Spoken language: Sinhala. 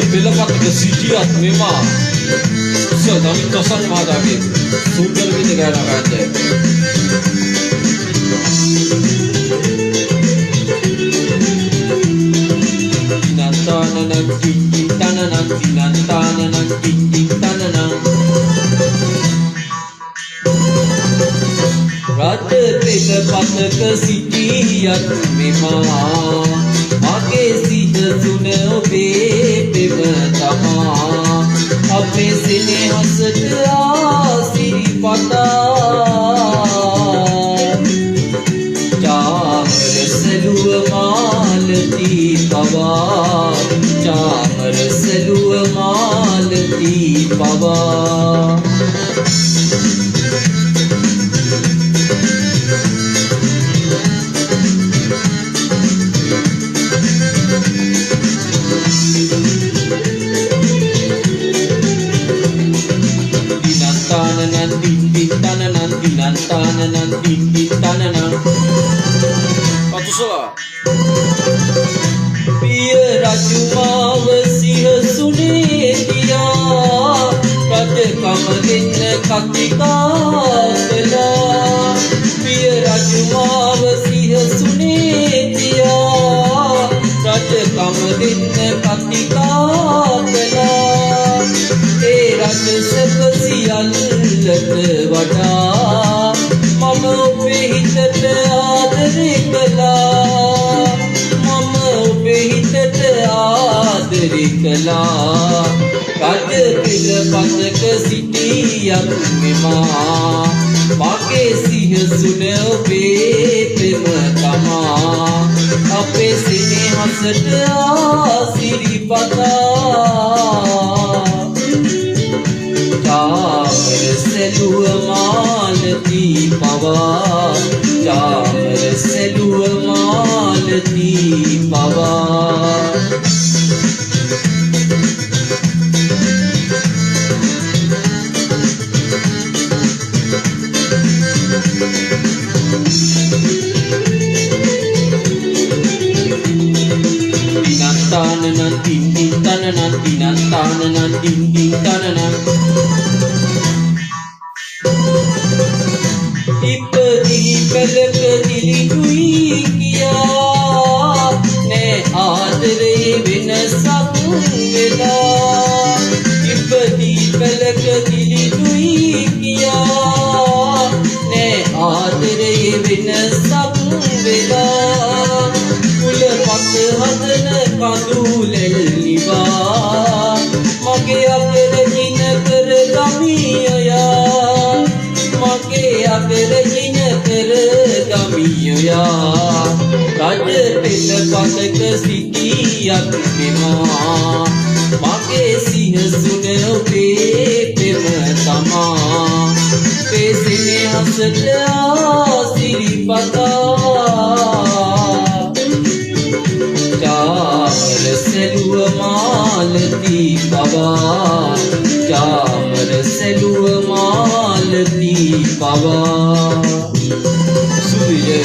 පෙළපතක සිටියත් මෙමා කුසල් දමිත් තොසන් මහතාගේ සුන්දර ගීත ගායනා කරන්නේ. රට පෙළපතක සිටියත් මෙමා මගේ සිතසුන ඔබේ පෙම තමා අපේ සෙනෙහසට ආසිරිපතා චාමර සැලුව මාලති පවා චාමර සැලුව මාලති පවා පිය රජුමාව සිහසුනේ තියා රජකම දෙන්න කතිකා කළා පිය රජුමාව සිහසුනේ තියා රජකම දෙන්න කතිකා කළා ඒ රජ සැප සියල්ලට වඩා මම ඔබේ හිතට ආදරේ කළා මම ඔබේ හිතට ආදරේ කළා රජ පෙළපතක සිටියත් මෙමා මගේ සිහසුන ඔබේ පෙම තමා අපේ සෙනෙහසට ආසිරිපතා චාමර සැලුව මාලති පවා චාමර සැලුව මාලති පවා ඉපදී පෙළක දිලිදුයි කියා නේ ආදරේ වෙනසක් වෙලා ඉපදී පෙළක දිලිදුයි කියා නේ ආදරේ වෙනසක් වෙලා කුලපත හදන කඳුලෙල්ලිවා මගේ අපරජින කර ගමියයා මගේ අපරජින කර ගමියයා රජ පෙළපතක සිටියත් මෙමා මගේ සිහසුන ඔබේ පෙම තමා අපේ සෙනෙහසට ආසිරිපතා චාමර සැලුව මාලති පවා චාමර සැලුව මාලති පවා සුවිජය